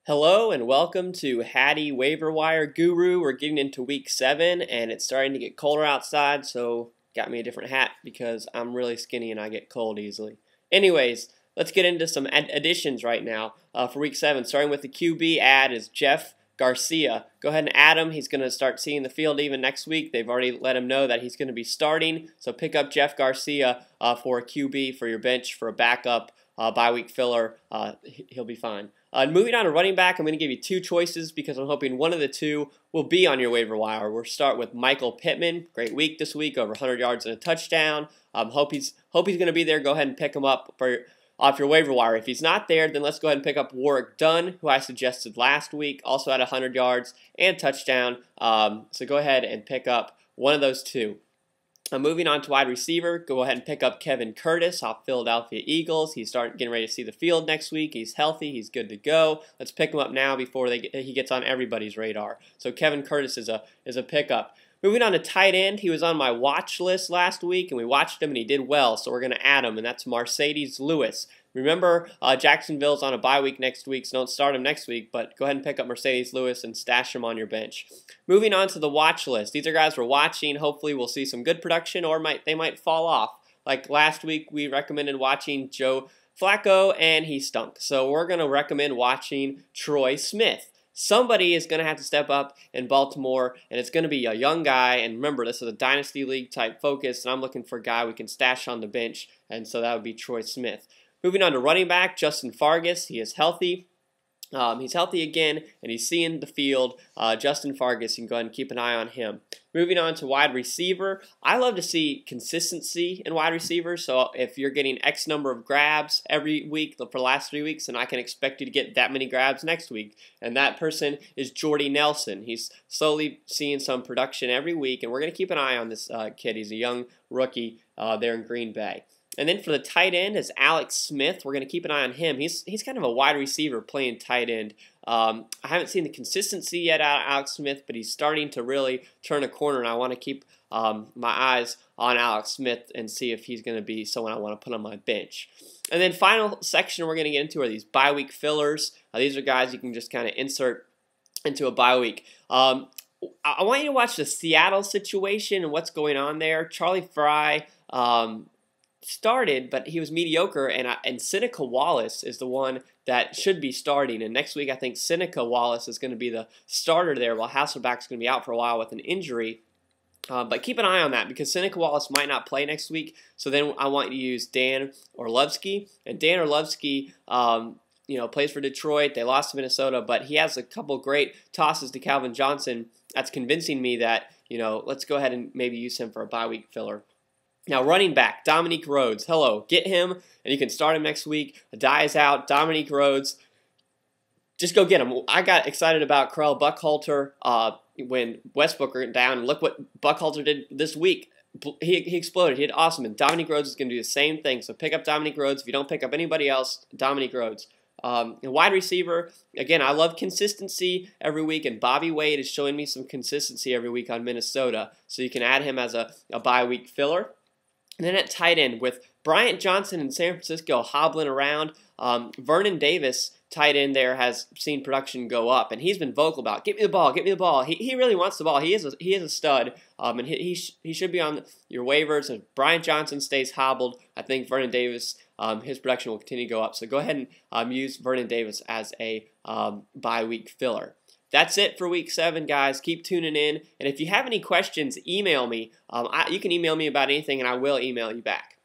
Hello and welcome to Hatty Waiver Wire Guru. We're getting into week 7 and it's starting to get colder outside, so got me a different hat because I'm really skinny and I get cold easily. Anyways, let's get into some additions right now for week 7. Starting with the QB add is Jeff Garcia. Go ahead and add him. He's going to start seeing the field even next week. They've already let him know that he's going to be starting, so pick up Jeff Garcia for a QB for your bench for a backup bye week filler. He'll be fine. Moving on to running back, I'm going to give you 2 choices because I'm hoping one of the 2 will be on your waiver wire. We'll start with Michael Pittman. Great week this week, over 100 yards and a touchdown. Hope he's going to be there. Go ahead and pick him up off your waiver wire. If he's not there, then let's go ahead and pick up Warrick Dur, who I suggested last week, also had 100 yards and touchdown. So go ahead and pick up one of those 2. Moving on to wide receiver, go ahead and pick up Kevin Curtis off Philadelphia Eagles. He's getting ready to see the field next week. He's healthy. He's good to go. Let's pick him up now before he gets on everybody's radar. So Kevin Curtis is a pickup. Moving on to tight end, he was on my watch list last week, and we watched him, and he did well, so we're going to add him, and that's Marcedes Lewis. Remember, Jacksonville's on a bye week next week, so don't start him next week, but go ahead and pick up Marcedes Lewis and stash him on your bench. Moving on to the watch list. These are guys we're watching. Hopefully we'll see some good production, or they might fall off. Like last week, we recommended watching Joe Flacco, and he stunk. So we're going to recommend watching Troy Smith. Somebody is going to have to step up in Baltimore, and it's going to be a young guy. And remember, this is a Dynasty League type focus, and I'm looking for a guy we can stash on the bench, and so that would be Troy Smith. Moving on to running back, Justin Fargas. He is healthy. He's healthy again, and he's seeing the field. Justin Fargas, you can go ahead and keep an eye on him. Moving on to wide receiver, I love to see consistency in wide receivers. So if you're getting X number of grabs every week for the last 3 weeks, then I can expect you to get that many grabs next week. And that person is Jordy Nelson. He's slowly seeing some production every week, and we're going to keep an eye on this kid. He's a young rookie there in Green Bay. And then for the tight end is Alex Smith. We're going to keep an eye on him. He's kind of a wide receiver playing tight end. I haven't seen the consistency yet out of Alex Smith, but he's starting to really turn a corner, and I want to keep my eyes on Alex Smith and see if he's going to be someone I want to put on my bench. And then final section we're going to get into are these bye week fillers. These are guys you can just kind of insert into a bye week. I want you to watch the Seattle situation and what's going on there. Charlie Fry started, but he was mediocre, and Seneca Wallace is the one that should be starting. And next week, I think Seneca Wallace is going to be the starter there, while Hasselbeck's going to be out for a while with an injury. But keep an eye on that because Seneca Wallace might not play next week. So then I want you to use Dan Orlovsky, and Dan Orlovsky, plays for Detroit. They lost to Minnesota, but he has a couple great tosses to Calvin Johnson. That's convincing me that let's go ahead and maybe use him for a bye week filler. Now, running back, Dominic Rhodes. Hello. Get him, and you can start him next week. Adai is out. Dominic Rhodes, just go get him. I got excited about Correll Buckhalter when Westbrook went down, and look what Buckhalter did this week. He exploded. He did awesome, and Dominic Rhodes is going to do the same thing. So pick up Dominic Rhodes. If you don't pick up anybody else, Dominic Rhodes. And wide receiver, again, I love consistency every week, and Bobby Wade is showing me some consistency every week on Minnesota. So you can add him as a bye week filler. And then at tight end, with Bryant Johnson in San Francisco hobbling around, Vernon Davis, tight end there, has seen production go up, and he's been vocal about, get me the ball, get me the ball. He really wants the ball. He is a stud, and he should be on your waivers. If Bryant Johnson stays hobbled, I think Vernon Davis, his production will continue to go up. So go ahead and use Vernon Davis as a bye week filler. That's it for week 7, guys. Keep tuning in. And if you have any questions, email me. You can email me about anything, and I will email you back.